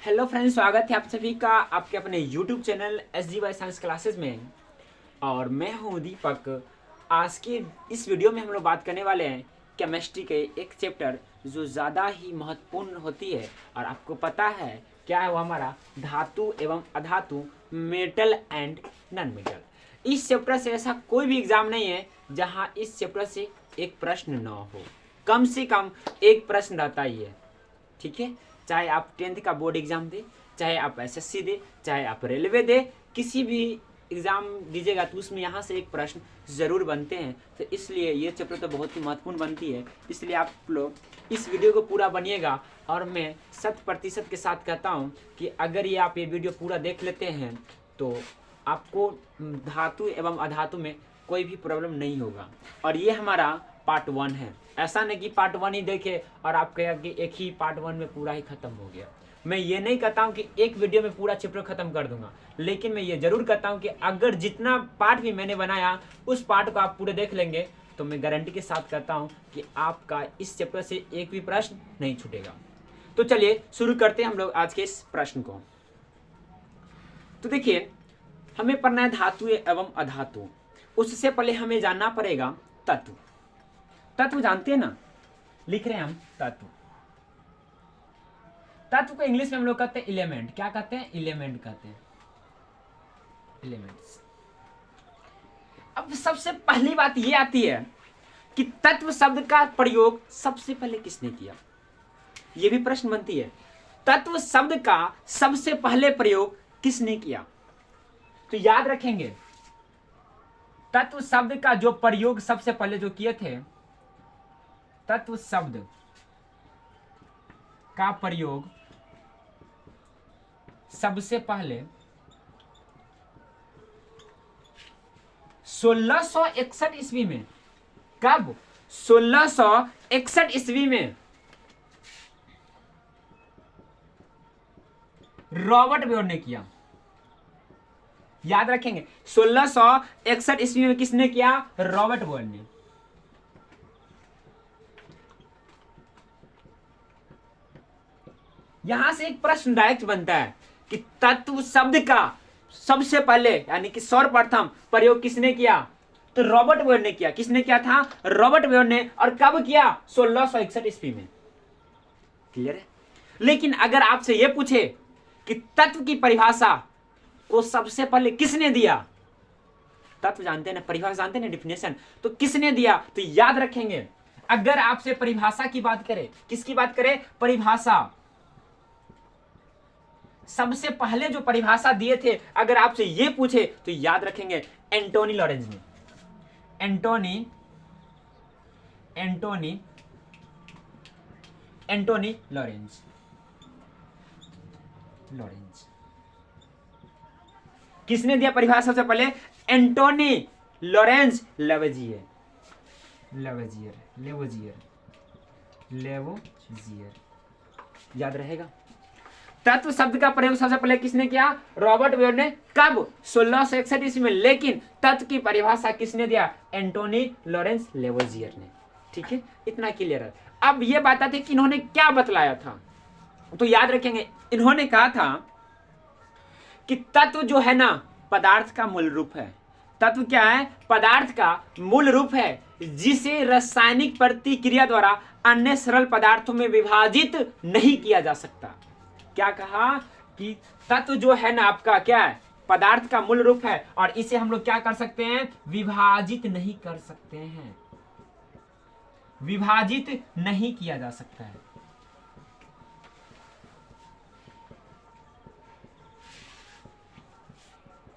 Hello friends, स्वागत है आप सभी का आपके अपने YouTube channel SGY science classes में। और मैं हूं दीपक। आज के इस वीडियो में हम लोग बात करने वाले हैं केमिस्ट्री के एक चैप्टर जो ज़्यादा ही महत्वपूर्ण होती है। और आपको पता है क्या है वो हमारा धातु एवं अधातु, मेटल एंड नॉन मेटल। इस चैप्टर से ऐसा कोई भी एग्जाम नहीं है जहाँ इस चैप्टर से एक प्रश्न ना हो। कम से कम एक प्रश्न रहता ही है, ठीक है। चाहे आप 10th का बोर्ड एग्जाम दे, चाहे आप SSC दे, चाहे आप रेलवे दे, किसी भी एग्जाम दीजिएगा तो उसमें यहाँ से एक प्रश्न ज़रूर बनते हैं। तो इसलिए ये चैप्टर तो बहुत ही महत्वपूर्ण बनती है। इसलिए आप लोग इस वीडियो को पूरा बनिएगा। और मैं 100% के साथ कहता हूँ कि अगर ये आप ये वीडियो पूरा देख लेते हैं तो आपको धातु एवं अधातु में कोई भी प्रॉब्लम नहीं होगा। और ये हमारा पार्ट 1 है। ऐसा नहीं कि पार्ट 1 ही देखे और आप कहें कि एक ही पार्ट 1 में पूरा ही खत्म हो गया। मैं ये नहीं कहता हूँ कि एक वीडियो में पूरा चैप्टर खत्म कर दूंगा, लेकिन मैं ये जरूर कहता हूँ कि अगर जितना पार्ट भी मैंने बनाया उस पार्ट को आप पूरे देख लेंगे तो मैं गारंटी के साथ कहता हूँ कि आपका इस चैप्टर से एक भी प्रश्न नहीं छूटेगा। तो चलिए शुरू करते हैं हम लोग आज के इस प्रश्न को। तो देखिए, हमें पढ़ना है धातु एवं अधातु। उससे पहले हमें जानना पड़ेगा तत्व। तत्व जानते हैं ना, लिख रहे हैं हम तत्व। तत्व को इंग्लिश में हम लोग कहते हैं एलिमेंट। क्या कहते हैं? एलिमेंट कहते हैं, एलिमेंट्स। अब सबसे पहली बात ये आती है कि तत्व शब्द का प्रयोग सबसे पहले किसने किया? ये भी प्रश्न बनती है, तत्व शब्द का सबसे पहले प्रयोग किसने किया? तो याद रखेंगे, तत्व शब्द का जो प्रयोग सबसे पहले जो किए थे, तत्व शब्द का प्रयोग सबसे पहले 1661 ईस्वी में। कब? 1661 ईस्वी में रॉबर्ट बोयर ने किया। याद रखेंगे, 1661 ईस्वी में किसने किया? रॉबर्ट बोयर ने। यहां से एक प्रश्न डायरेक्ट बनता है कि तत्व शब्द का सबसे पहले यानी कि सर्वप्रथम प्रयोग किसने किया? तो रॉबर्ट बोयर ने किया। किसने किया था? रॉबर्ट बोयर ने। और कब किया? 1661 ईस्वी में। क्लियर है? लेकिन अगर आपसे यह पूछे कि तत्व की परिभाषा को सबसे पहले किसने दिया? तत्व जानते हैं ना, परिभाषा जानते हैं ना, डिफिनेशन। तो किसने दिया? तो याद रखेंगे, अगर आपसे परिभाषा की बात करें, किसकी बात करें? परिभाषा। सबसे पहले जो परिभाषा दिए थे, अगर आपसे ये पूछे तो याद रखेंगे एंटोनी लॉरेंज ने। Antoine Laurent. किसने दिया परिभाषा सबसे पहले? Antoine Laurent Lavoisier. याद रहेगा। तत्व शब्द का प्रयोग सबसे पहले किसने किया? रॉबर्ट बोयर ने। कब? 1661 ईस्वी में। लेकिन तत्व की परिभाषा किसने दिया? एंटोनी लॉरेंज लेवोजियर ने। ठीक है, इतना क्लियर है। अब ये बात आती है कि इन्होंने क्या बतलाया था। तो याद रखेंगे, इन्होंने कहा था कि तत्व जो है ना पदार्थ का मूल रूप है। तत्व क्या है? पदार्थ का मूल रूप है, जिसे रासायनिक प्रतिक्रिया द्वारा अन्य सरल पदार्थों में विभाजित नहीं किया जा सकता। क्या कहा? कि तत्व जो है ना आपका क्या है? पदार्थ का मूल रूप है, और इसे हम लोग क्या कर सकते हैं? विभाजित नहीं कर सकते हैं। विभाजित नहीं किया जा सकता है।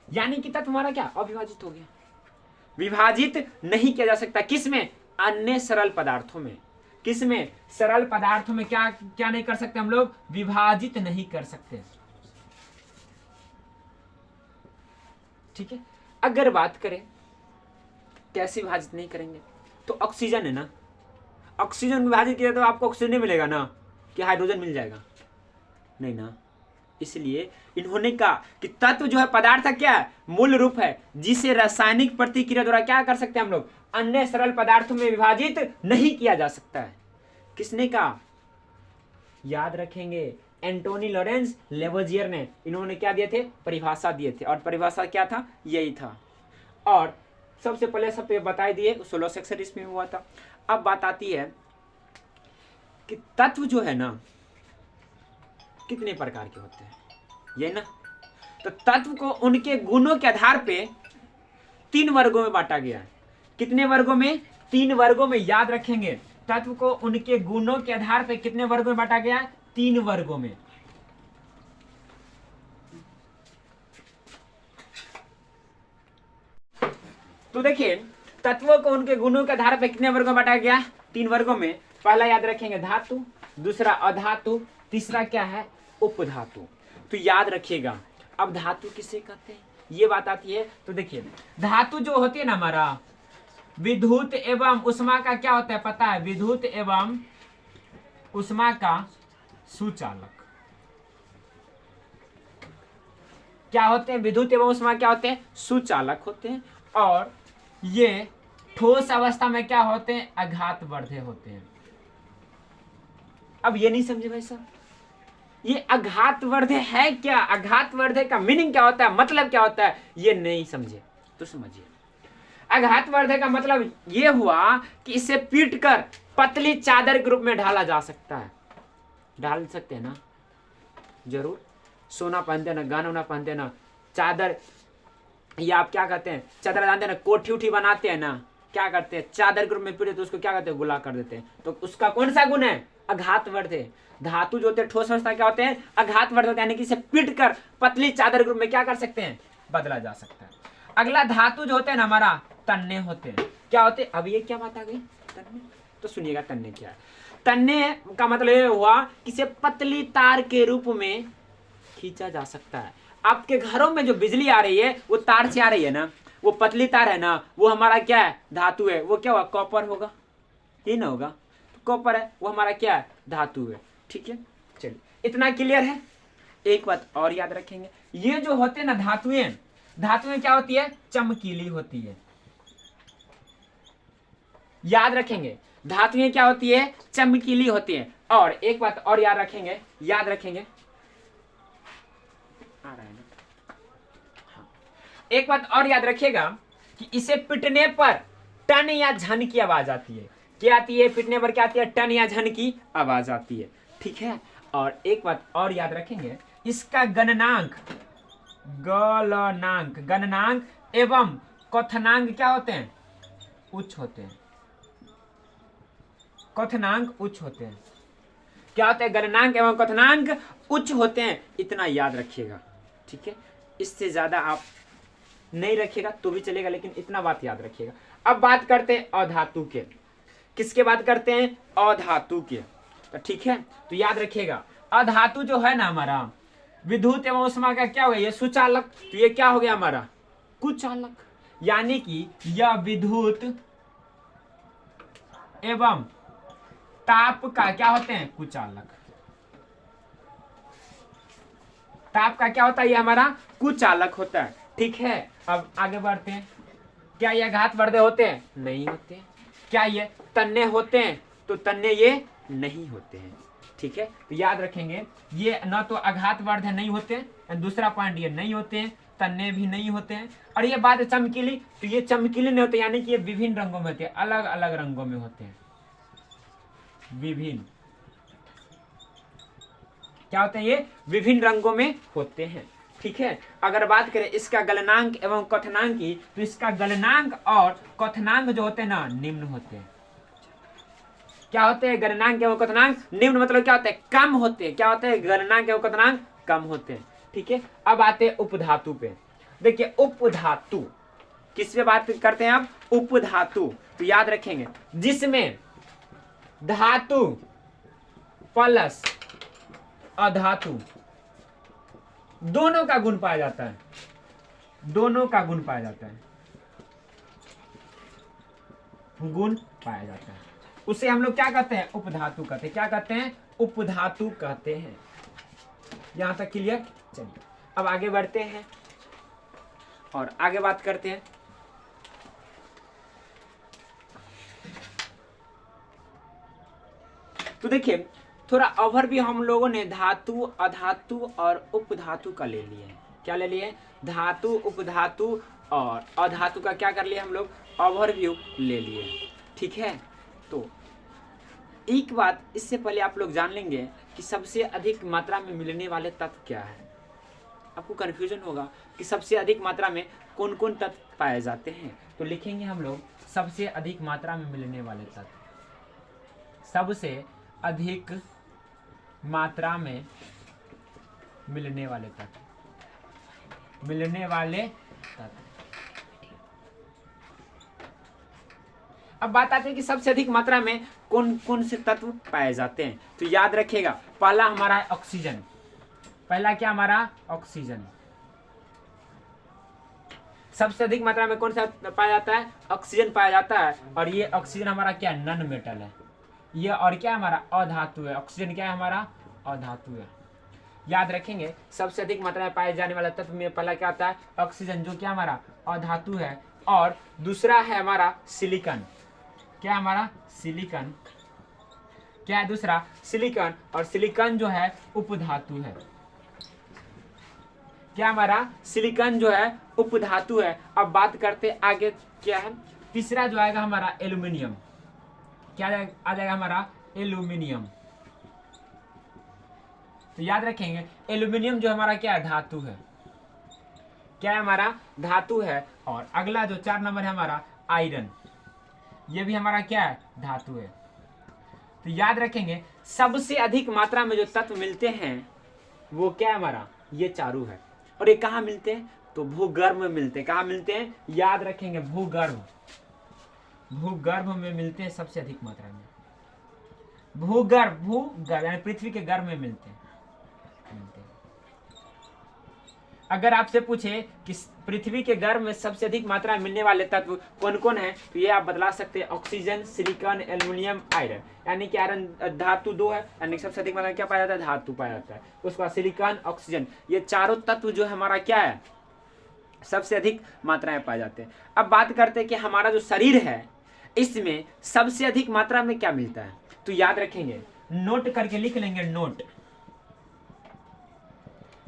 यानी कि तत्व हमारा क्या? अविभाजित हो गया। विभाजित नहीं किया जा सकता। किसमें? अन्य सरल पदार्थों में। किसमें? सरल पदार्थों में क्या क्या नहीं कर सकते हम लोग? विभाजित नहीं कर सकते। ठीक है। अगर बात करें कैसे विभाजित नहीं करेंगे, तो ऑक्सीजन है ना, ऑक्सीजन विभाजित किया तो आपको ऑक्सीजन नहीं मिलेगा ना, कि हाइड्रोजन मिल जाएगा? नहीं ना। इसलिए इन्होंने कहा कि तत्व जो है पदार्थ का क्या है? मूल रूप है, जिसे रासायनिक प्रतिक्रिया द्वारा क्या कर सकते हैं हम लोग? अन्य सरल पदार्थों में विभाजित नहीं किया जा सकता है। किसने कहा? याद रखेंगे, एंटोनी लॉरेंस लेवोजियर ने, इन्होंने क्या दिए थे, परिभाषा दिए थे, और परिभाषा क्या था, यही था। और सबसे पहले सब पे बता दिए 1661 ईस्वी में हुआ था। अब बात आती है कि तत्व जो है ना कितने प्रकार के होते हैं, ये ना, तो तत्व को उनके गुणों के आधार पे 3 वर्गों में बांटा गया है। कितने वर्गों में, 3 वर्गों में। याद रखेंगे, तत्व को उनके गुणों के आधार पे कितने वर्गों में बांटा गया है, 3 वर्गों में। तो देखिए, तत्वों को उनके गुणों के आधार पर कितने वर्गों में बांटा गया, 3 वर्गों में। पहला याद रखेंगे धातु, दूसरा अधातु, तीसरा क्या है, उपधातु। तो याद रखिएगा। अब धातु किसे कहते हैं, ये बात आती है। तो देखिए, धातु जो होती है ना हमारा, विद्युत एवं उष्मा का क्या होता है पता है, विद्युत एवं उष्मा का सुचालक। क्या होते हैं, विद्युत एवं उष्मा क्या होते हैं, सुचालक होते हैं। और ये ठोस अवस्था में क्या होते हैं, आघातवर्धे होते हैं। अब ये नहीं समझे भाई साहब, ये आघातवर्धे है क्या, आघातवर्धे का मीनिंग क्या होता है, मतलब क्या होता है, ये नहीं समझे तो समझिए। आघातवर्धे का मतलब ये हुआ कि इसे पीटकर पतली चादर के रूप में ढाला जा सकता है। ढाल सकते हैं ना, जरूर। सोना पहनते हैं ना, गाना उना पहनते हैं ना, चादर, या आप क्या कहते हैं, चादर जानते हैं ना, कोठी उठी बनाते हैं ना, क्या करते हैं, चादर के रूप में पीटे तो उसको क्या कहते हैं, गुला कर देते हैं। तो उसका कौन सा गुण है, आघातवर्धे। धातु जो होते हैं ठोस अवस्था क्या होते हैं, आघातवर्धे होते हैं, यानी कि इसे पीट कर पतली चादर के रूप में क्या कर सकते हैं, बदला जा सकता है। अगला धातु जो होते हैं ना हमारा, तन्ने होते हैं। क्या होते हैं, अब ये क्या बात आ गई, तन्ने। तो सुनिएगा तन्ने क्या है। तन्ने का मतलब ये हुआ कि इसे पतली तार के रूप में खींचा जा सकता है। आपके घरों में जो बिजली आ रही है वो तार से आ रही है ना, वो पतली तार है ना, वो हमारा क्या है, धातु है। वो क्या होगा, कॉपर होगा, ये ना होगा, तो कॉपर है, वो हमारा क्या है, धातु है। ठीक है, चलिए इतना क्लियर है। एक बात और याद रखेंगे, ये जो होते हैं ना धातुएं, धातुएं क्या होती है, चमकीली होती है। याद रखेंगे, धातुएं क्या होती है, चमकीली होती है। और एक बात और याद रखेंगे, याद रखेंगे, आ रहा है ना, हाँ। एक बात और याद रखिएगा कि इसे पिटने पर टन या झन की आवाज आती है। क्या आती है, पिटने पर क्या आती है, टन या झन की आवाज आती है। ठीक है, और एक बात और याद रखेंगे, इसका गणनांक, गलनांक, गणनांक एवं क्वथनांक क्या होते हैं, उच्च होते हैं। क्वथनांक उच्च होते हैं। क्या होते हैं, गणनांक एवं क्वथनांक उच्च होते हैं, इतना याद रखिएगा। ठीक है, इससे ज्यादा आप नहीं रखिएगा तो भी चलेगा, लेकिन इतना बात याद रखिएगा। अब बात करते हैं अधातु के। किसके बात करते हैं, अधातु के। तो ठीक है, तो याद रखिएगा, अधातु जो है ना हमारा, विद्युत एवं उष्मा का क्या हो गया, ये सुचालक। तो ये क्या हो गया हमारा, कुचालक। यानी कि यह विद्युत एवं ताप का क्या होते हैं, कुचालक। ताप का क्या होता है, ये हमारा कुचालक होता है। ठीक है, अब आगे बढ़ते हैं। क्या ये आघातवर्धे होते हैं, नहीं होते। क्या ये तन्ने होते हैं, तो तन्ने ये नहीं होते हैं। ठीक है, तो याद रखेंगे, ये न तो आघातवर्धे नहीं होते, दूसरा पॉइंट ये नहीं होते हैं, तन्ने भी नहीं होते हैं। और ये बात है चमकीली, तो ये चमकीली नहीं होते, यानी कि ये विभिन्न रंगों में होते हैं, अलग अलग रंगों में होते हैं, विभिन्न। क्या होते हैं, ये विभिन्न रंगों में होते हैं। ठीक है, अगर बात करें इसका गलनांक एवं क्वथनांक की, तो इसका गलनांक और क्वथनांक जो होते हैं ना, निम्न होते हैं। क्या होते हैं, गणनांक एवं क्वथनांक निम्न, मतलब क्या होते हैं, कम होते हैं। क्या होते हैं, गणनांक एवं क्वथनांक कम होते हैं। ठीक है, अब आते हैं उपधातु पे। देखिए उपधातु किस पे बात करते हैं आप, उपधातु। तो याद रखेंगे, जिसमें धातु प्लस अधातु दोनों का गुण पाया जाता है, दोनों का गुण पाया जाता है, गुण पाया जाता है, उसे हम लोग क्या कहते हैं, उपधातु कहते हैं। क्या कहते हैं, उपधातु कहते हैं। यहां तक क्लियर। चलिए अब आगे बढ़ते हैं और आगे बात करते हैं। तो देखिए थोड़ा ओवरव्यू हम लोगों ने धातु, अधातु और उपधातु का ले लिए। क्या ले लिए? धातु, उपधातु और अधातु का क्या कर लिया हम लोग? ओवरव्यू ले लिए। ठीक है, तो एक बात इससे पहले आप लोग जान लेंगे कि सबसे अधिक मात्रा में मिलने वाले तत्व क्या है। आपको कंफ्यूजन होगा कि सबसे अधिक मात्रा में कौन कौन तत्व पाए जाते हैं, तो लिखेंगे हम लोग सबसे अधिक मात्रा में मिलने वाले तत्व। सबसे अधिक मात्रा में मिलने वाले तत्व, मिलने वाले तत्व। अब बात आती है कि सबसे अधिक मात्रा में कौन कौन से तत्व पाए जाते हैं। तो याद रखिएगा, पहला हमारा है ऑक्सीजन। पहला क्या हमारा? ऑक्सीजन। सबसे अधिक मात्रा में कौन सा पाया जाता है? ऑक्सीजन पाया जाता है। और ये ऑक्सीजन हमारा क्या? नॉन मेटल है ये। और क्या हमारा? अधातु है। ऑक्सीजन क्या है हमारा? अधातु है। याद रखेंगे, सबसे अधिक मात्रा में पाए जाने वाला तत्व में पहला क्या आता है? ऑक्सीजन, जो क्या हमारा अधातु है। और दूसरा है हमारा सिलिकॉन। क्या हमारा? सिलिकॉन। क्या है दूसरा? सिलिकॉन। और सिलिकॉन जो है उपधातु है। क्या हमारा? सिलिकॉन जो है उपधातु है। अब बात करते आगे क्या है? तीसरा जो आएगा हमारा एल्यूमिनियम। क्या आ जाएगा हमारा? एल्यूमिनियम। तो याद रखेंगे, एल्यूमिनियम जो हमारा क्या है? धातु है। क्या है हमारा? धातु है। और अगला जो 4 नंबर है हमारा आयरन। ये भी हमारा क्या है? धातु है। तो याद रखेंगे, सबसे अधिक मात्रा में जो तत्व मिलते हैं वो क्या है हमारा? ये चारों है। और ये कहाँ मिलते हैं? तो भूगर्भ में मिलते हैं। कहाँ मिलते हैं? याद रखेंगे, भूगर्भ। भूगर्भ में मिलते हैं सबसे अधिक मात्रा में। भूगर्भ, भूगर्भ यानी पृथ्वी के गर्भ में मिलते हैं। अगर आपसे पूछे कि पृथ्वी के गर्भ में सबसे अधिक मात्रा में मिलने वाले तत्व कौन कौन है, तो ये आप बतला सकते हैं ऑक्सीजन, सिलिकॉन, एल्यूमिनियम, आयरन। यानी कि आयरन धातु 2 है, यानी सबसे अधिक मात्रा में क्या पाया जाता है? धातु पाया जाता है। उसके बाद सिलिकॉन, ऑक्सीजन, ये चारों तत्व जो है हमारा क्या है? सबसे अधिक मात्रा में पाए जाते हैं। अब बात करते हैं कि हमारा जो शरीर है इसमें सबसे अधिक मात्रा में क्या मिलता है। तो याद रखेंगे, नोट करके लिख लेंगे, नोट।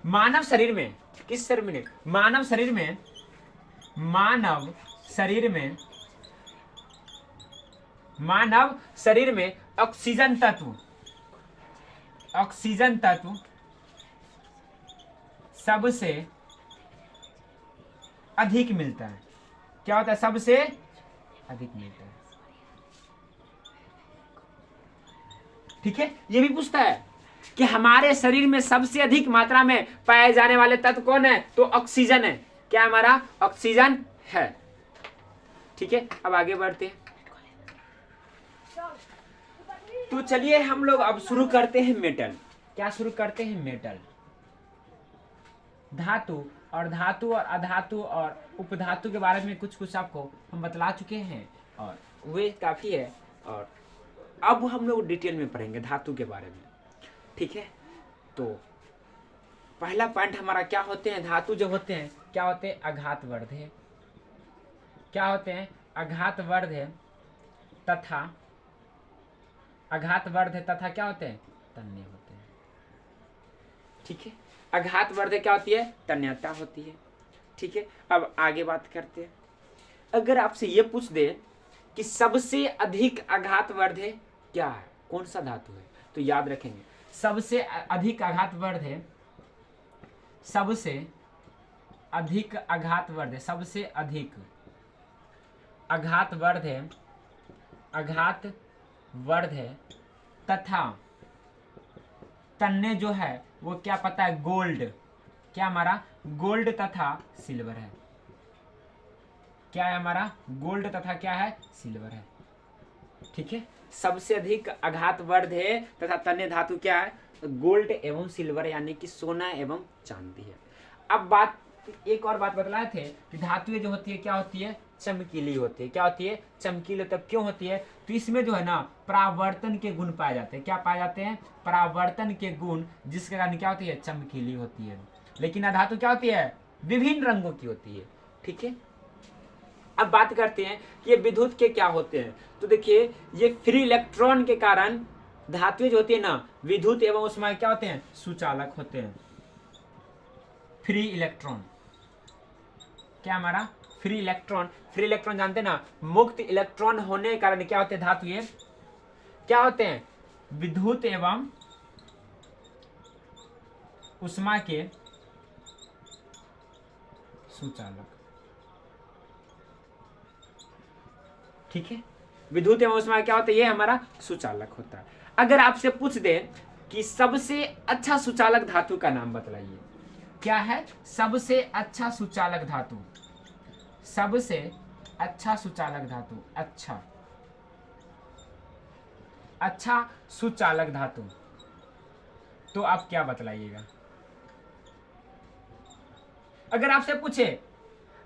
मानव शरीर में, किस शरीर में? मानव शरीर में, मानव शरीर में, मानव शरीर में ऑक्सीजन तत्व, ऑक्सीजन तत्व सबसे अधिक मिलता है। क्या होता है? सबसे अधिक मिलता है। ठीक है, ये भी पूछता है कि हमारे शरीर में सबसे अधिक मात्रा में पाए जाने वाले तत्व कौन है? तो ऑक्सीजन है। क्या हमारा? ऑक्सीजन है। ठीक है, अब आगे बढ़ते हैं। तो चलिए हम लोग अब शुरू करते हैं मेटल। क्या शुरू करते हैं? मेटल। धातु और धातु और अधातु और उपधातु के बारे में कुछ कुछ आपको हम बतला चुके हैं और वे काफी है। और अब हम लोग डिटेल में पढ़ेंगे धातु के बारे में। ठीक है, तो पहला पॉइंट हमारा क्या होते हैं? धातु जो होते हैं क्या होते हैं? आघातवर्ध। क्या होते हैं? आघातवर्ध तथा, आघातवर्ध तथा क्या होते हैं? तन्य होते हैं। ठीक है, आघातवर्ध क्या होती है? तन्यता होती है। ठीक है, अब आगे बात करते हैं। अगर आपसे ये पूछ दे कि सबसे अधिक आघातवर्ध क्या है, कौन सा धातु है, तो याद रखेंगे सबसे अधिक आघातवर्ध है, सबसे अधिक आघातवर्ध है, सबसे अधिक आघातवर्ध है, आघातवर्ध है तथा तन्य जो है वो क्या पता है? गोल्ड। क्या हमारा? गोल्ड तथा सिल्वर है। क्या है हमारा? गोल्ड तथा क्या है? सिल्वर है। ठीक है, सबसे अधिक आघातवर्ध है तथा तन्य धातु क्या है? गोल्ड एवं सिल्वर, यानी कि सोना एवं चांदी है। अब बात, एक और बात बतलाए थे कि धातुएं जो होती है क्या होती है? चमकीली होती है। क्या होती है? चमकीली। तब क्यों होती है? तो इसमें जो है ना परावर्तन के गुण पाए जाते हैं। क्या पाए जाते हैं? परावर्तन के गुण, जिसके कारण क्या होती है? चमकीली होती है। लेकिन अधातु क्या होती है? विभिन्न रंगों की होती है। ठीक है, अब बात करते हैं कि ये विद्युत के क्या होते हैं। तो देखिए, ये फ्री इलेक्ट्रॉन के कारण धातुएं जो होती है ना, विद्युत एवं उष्मा क्या होते हैं, सुचालक होते हैं। फ्री इलेक्ट्रॉन, क्या हमारा फ्री इलेक्ट्रॉन, फ्री इलेक्ट्रॉन जानते हैं ना, मुक्त इलेक्ट्रॉन होने के कारण क्या होते हैं, धातुएं क्या होते हैं, विद्युत एवं उष्मा के सुचालक। ठीक है, विद्युत एवं उष्मा क्या होता है, ये हमारा सुचालक होता है। अगर आपसे पूछ दे कि सबसे अच्छा सुचालक धातु का नाम बतलाइए, क्या है सबसे अच्छा सुचालक धातु, सबसे अच्छा सुचालक धातु, अच्छा सुचालक धातु, तो आप क्या बतलाइएगा। अगर आपसे पूछे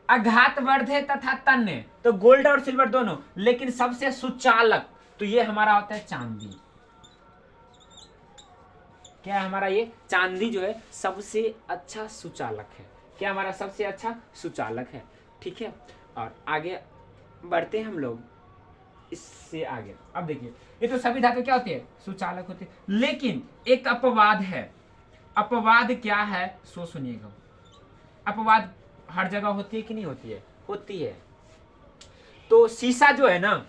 अघातवर्धे तथा तन्य, तो गोल्ड और सिल्वर दोनों, लेकिन सबसे सुचालक, तो ये हमारा होता है चांदी। क्या हमारा ये चांदी जो है सबसे अच्छा सुचालक है, क्या हमारा सबसे अच्छा सुचालक है। ठीक है, और आगे बढ़ते हैं हम लोग इससे आगे। अब देखिए, ये तो सभी धातु क्या होती है, सुचालक होते हैं, लेकिन एक अपवाद है। अपवाद क्या है, सो सुनिएगा। अपवाद हर जगह होती है कि नहीं होती है, होती है। तो सीसा जो है ना,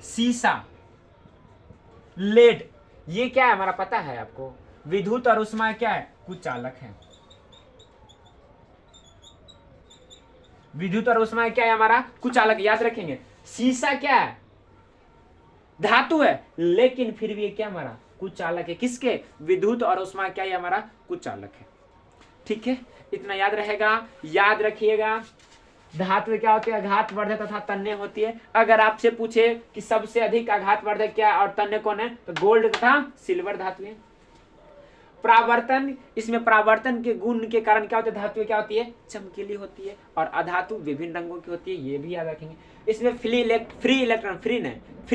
सीसा, लेड, ये क्या है हमारा पता है आपको, विद्युत और उष्मा क्या है, कुचालक है। विद्युत और उष्मा क्या है हमारा, कुचालक, याद रखेंगे। सीसा क्या है, धातु है, लेकिन फिर भी क्या हमारा कुचालक है, किसके, विद्युत और उष्मा क्या है हमारा कुचालक है। ठीक है, इतना याद रहेगा, याद रखिएगा। धातु क्या होती है, आघातवर्धक तथा तन्य होती है। अगर आपसे पूछे कि सबसे अधिक आघातवर्धक क्या और तन्य कौन है, तो गोल्ड तथा सिल्वर धातु है। परावर्तन, इसमें परावर्तन के गुण के कारण क्या होता है, धातु क्या होती है, चमकीली होती है, और अधातु विभिन्न रंगों की होती है, ये भी याद रखेंगे। इसमें फ्री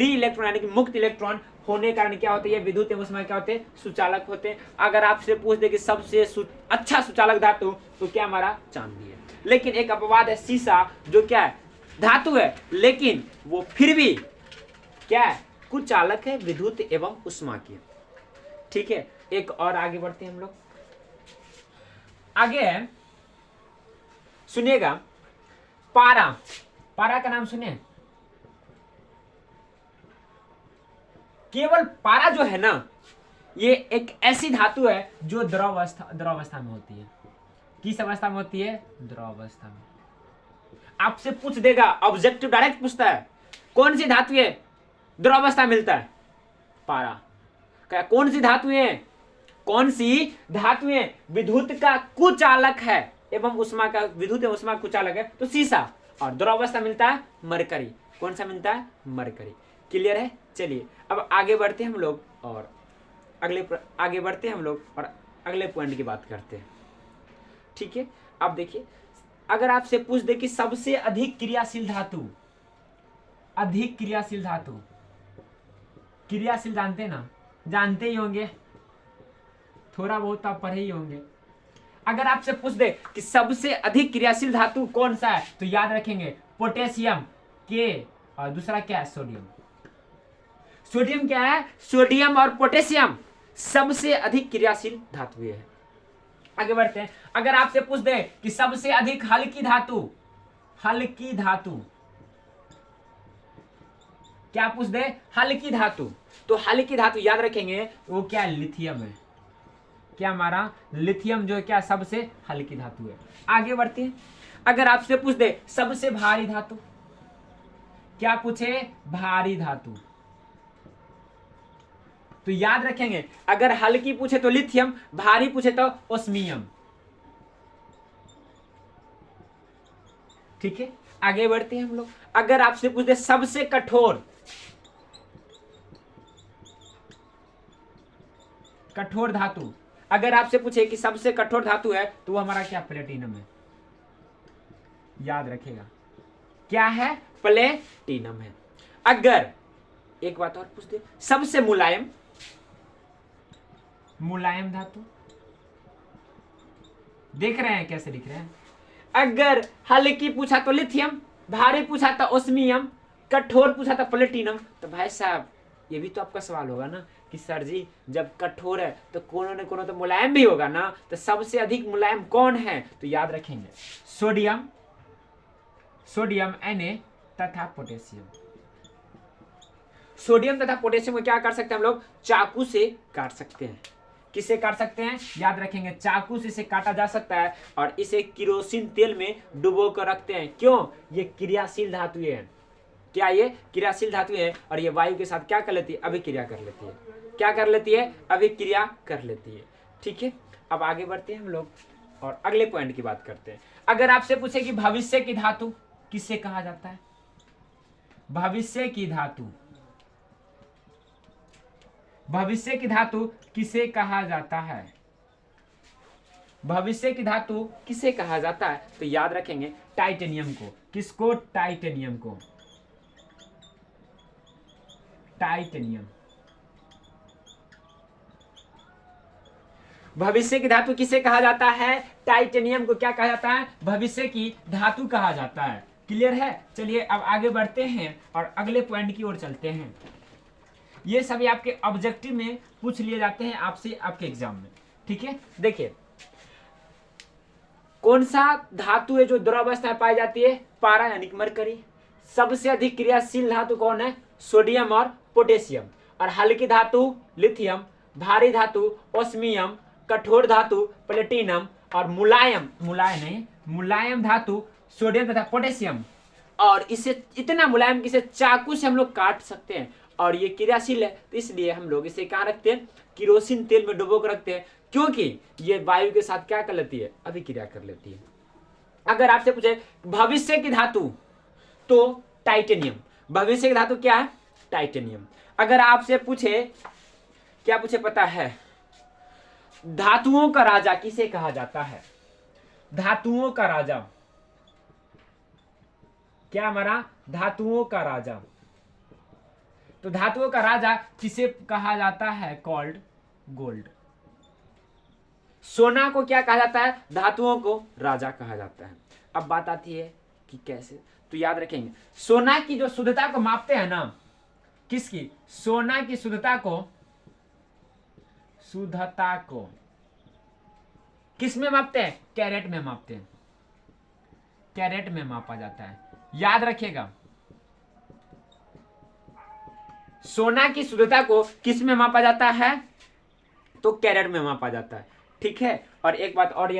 इलेक्ट्रॉन यानी कि मुक्त इलेक्ट्रॉन होने के कारण क्या होते हैं, विद्युत एवं उष्मा क्या होते हैं, सुचालक होते हैं। अगर आपसे पूछ दे कि सबसे अच्छा सुचालक धातु, तो क्या हमारा चांदी है। लेकिन एक अपवाद है, सीसा, जो क्या है, धातु है, लेकिन वो फिर भी क्या है, कुचालक है, विद्युत एवं उष्मा की। ठीक है, एक और आगे बढ़ते हैं हम लोग। आगे सुनिएगा, पारा, पारा का नाम सुने, केवल पारा जो है ना, ये एक ऐसी धातु है जो द्रवावस्था में होती है। किस अवस्था में होती है, द्रवावस्था में। आपसे पूछ देगा, ऑब्जेक्टिव डायरेक्ट पूछता है, कौन सी धातु है द्रवावस्था मिलता है, पारा। क्या कौन सी धातु है, कौन सी धातुएं विद्युत का कुचालक है एवं उष्मा का, विद्युत एवं उष्मा कुचालक है, तो सीसा। और द्रवावस्था मिलता है मरकरी, कौन सा मिलता है, मरकरी। क्लियर है, चलिए अब आगे बढ़ते हैं हम लोग, और आगे बढ़ते हैं हम लोग और अगले पॉइंट की बात करते हैं। ठीक है, अब देखिए, अगर आपसे पूछ दे कि सबसे अधिक क्रियाशील धातु, अधिक क्रियाशील धातु, क्रियाशील जानते हैं ना, जानते ही होंगे, थोड़ा बहुत आप पढ़े ही होंगे। अगर आपसे पूछ दे कि सबसे अधिक क्रियाशील धातु कौन सा है, तो याद रखेंगे पोटेशियम के, और दूसरा क्या है, सोडियम। सोडियम क्या है, सोडियम और पोटेशियम सबसे अधिक क्रियाशील धातु है। आगे बढ़ते हैं, अगर आपसे पूछ दे कि सबसे अधिक हल्की धातु, हल्की धातु, क्या पूछ दे, हल्की धातु, तो हल्की धातु याद रखेंगे वो क्या है, लिथियम है। क्या हमारा लिथियम जो है क्या सबसे हल्की धातु है। आगे बढ़ते हैं, अगर आपसे पूछ दे सबसे भारी धातु, क्या पूछे, भारी धातु, तो याद रखेंगे अगर हल्की पूछे तो लिथियम, भारी पूछे तो ओस्मियम। ठीक है, आगे बढ़ते हैं हम लोग। अगर आपसे पूछ दे सबसे कठोर, कठोर धातु, अगर आपसे पूछे कि सबसे कठोर धातु है, तो वो हमारा क्या, प्लेटिनम है। याद रखेगा क्या है, प्लेटिनम है। अगर एक बात और पूछ दे, सबसे मुलायम, मुलायम धातु, देख रहे हैं कैसे लिख रहे हैं। अगर हल्की पूछा तो लिथियम, भारी पूछा तो ओस्मियम, कठोर पूछा तो प्लेटिनम, तो भाई साहब ये भी तो आपका सवाल होगा ना कि सर जी जब कठोर है तो कोनो न कोनो तो मुलायम भी होगा ना, तो सबसे अधिक मुलायम कौन है? तो याद रखेंगे सोडियम, सोडियम Na तथा पोटेशियम। सोडियम तथा पोटेशियम को क्या कर सकते हैं हम लोग? चाकू से काट सकते हैं। किससे काट सकते हैं? याद रखेंगे चाकू से इसे काटा जा सकता है और इसे किरोसिन तेल में डुबो कर रखते हैं। क्यों? ये क्रियाशील धातु है। क्या ये क्रियाशील धातु है और ये वायु के साथ क्या कर लेती है? अभिक्रिया कर लेती है। क्या कर लेती है? अभिक्रिया कर लेती है। ठीक है, अब आगे बढ़ते हैं हम लोग और अगले पॉइंट की बात करते हैं। अगर आपसे पूछे कि भविष्य की धातु किसे कहा जाता है? भविष्य की धातु, भविष्य की धातु किसे कहा जाता है? भविष्य की धातु किसे कहा जाता है? तो याद रखेंगे टाइटेनियम को। किसको? टाइटेनियम को। टाइटेनियम। भविष्य की धातु किसे कहा जाता है? टाइटेनियम को क्या कहा जाता है? भविष्य की धातु कहा जाता है। क्लियर है? चलिए अब आगे बढ़ते हैं और अगले पॉइंट की ओर चलते हैं। ये सभी आपके ऑब्जेक्टिव में पूछ लिए जाते हैं आपसे आपके एग्जाम में। ठीक है, देखिए कौन सा धातु है जो द्रवावस्था में पाई जाती है? पारा यानी कि मरकरी। सबसे अधिक क्रियाशील धातु कौन है? सोडियम और पोटेशियम। और हल्की धातु लिथियम, भारी धातु ओस्मियम, कठोर धातु प्लेटिनम और मुलायम धातु सोडियम तथा पोटेशियम। और इसे इतना मुलायम कि इसे चाकू से हम लोग काट सकते हैं और ये क्रियाशील है, तो इसलिए हम लोग इसे कहाँ रखते हैं? किरोसिन तेल में डुबो कर रखते हैं, क्योंकि ये वायु के साथ क्या कर लेती है? अभिक्रिया कर लेती है। अगर आपसे पूछे भविष्य की धातु, तो टाइटेनियम। भविष्य की धातु क्या है? टाइटेनियम। अगर आपसे पूछे, क्या पूछे पता है? धातुओं का राजा किसे कहा जाता है? धातुओं का राजा क्या हमारा? धातुओं का राजा। तो धातुओं का राजा किसे कहा जाता है? Called gold. सोना को क्या कहा जाता है? धातुओं को राजा कहा जाता है। अब बात आती है कि कैसे, तो याद रखेंगे सोना की जो शुद्धता को मापते हैं ना, किसकी? सोना की शुद्धता को किस में मापते हैं? कैरेट में मापते हैं। कैरेट में मापा जाता है। याद रखिएगा सोना की शुद्धता को किस में मापा जाता है? तो कैरेट में मापा जाता है। ठीक है, और एक बात और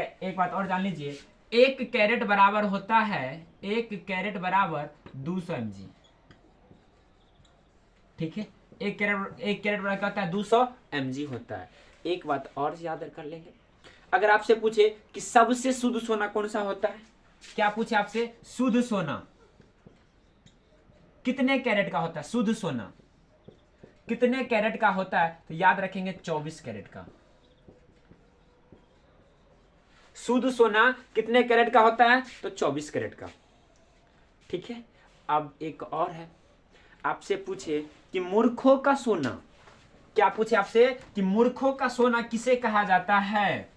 जान लीजिए, एक कैरेट बराबर होता है, एक कैरेट बराबर 200 mg। ठीक है, एक कैरेट बराबर होता है 200 mg होता है। एक बात और याद कर लेंगे, अगर आपसे पूछे कि सबसे शुद्ध सोना कौन सा होता है? क्या पूछे आपसे? शुद्ध सोना कितने कैरेट का होता है? शुद्ध सोना कितने कैरेट का होता है? तो याद रखेंगे 24 कैरेट का। शुद्ध सोना कितने कैरेट का होता है? तो 24 कैरेट का। ठीक है, अब एक और है, आपसे पूछे कि मूर्खों का सोना, क्या पूछे आपसे कि मूर्खों का सोना किसे कहा जाता है?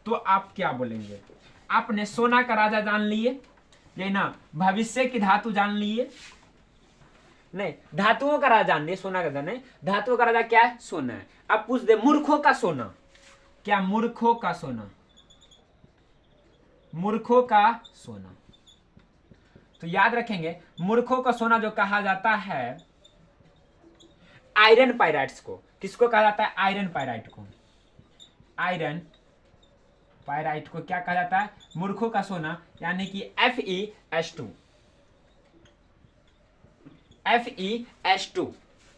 तो आप क्या बोलेंगे? आपने सोना का राजा जान लिए, ये ना भविष्य की धातु जान लिए, नहीं धातुओं का राजा जान लिए, सोना का राजा नहीं। धातुओं का राजा क्या है? सोना है। अब पूछ दे मूर्खों का सोना, क्या मूर्खों का सोना? मूर्खों का सोना, तो याद रखेंगे मूर्खों का सोना जो कहा जाता है आयरन पाइराइट्स को। किसको कहा जाता है? आयरन पाइराइट को। आयरन पाइराइट को क्या कहा जाता है? मूर्खों का सोना, यानी कि FeS2। FeS2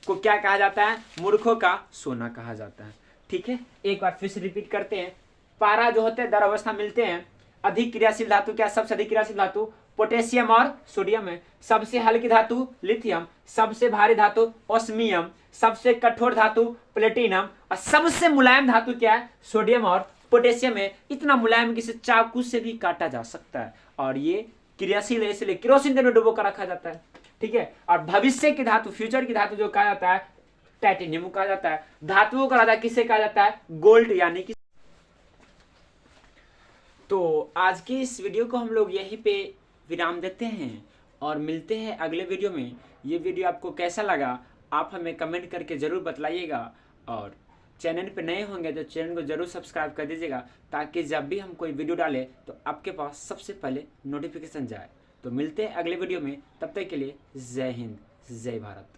को क्या कहा जाता है? मूर्खों का सोना कहा जाता है। ठीक है, एक बार फिर से रिपीट करते हैं। पारा जो होते हैं द्रव अवस्था मिलते हैं। अधिक क्रियाशील धातु क्या? सबसे अधिक क्रियाशील धातु पोटेशियम और सोडियम है। सबसे हल्की धातु लिथियम, सबसे भारी धातु ओस्मियम, सबसे कठोर धातु प्लेटिनम और सबसे मुलायम धातु क्या है? सोडियम और पोटेशियम है। इतना मुलायम कि इसे चाकू से भी काटा जा सकता है और ये क्रियाशील है, इसलिए किरोसिन तेल में डुबो कर रखा जाता है। ठीक है, और भविष्य की धातु, फ्यूचर की धातु जो कहा जाता है टाइटेनियम कहा जाता है। धातुओं का राजा किसे कहा जाता है? गोल्ड, यानी कि। तो आज की इस वीडियो को हम लोग यहीं पे विराम देते हैं और मिलते हैं अगले वीडियो में। ये वीडियो आपको कैसा लगा आप हमें कमेंट करके ज़रूर बतलाइएगा। और चैनल पे नए होंगे तो चैनल को ज़रूर सब्सक्राइब कर दीजिएगा, ताकि जब भी हम कोई वीडियो डालें तो आपके पास सबसे पहले नोटिफिकेशन जाए। तो मिलते हैं अगले वीडियो में, तब तक के लिए जय हिंद, जय भारत।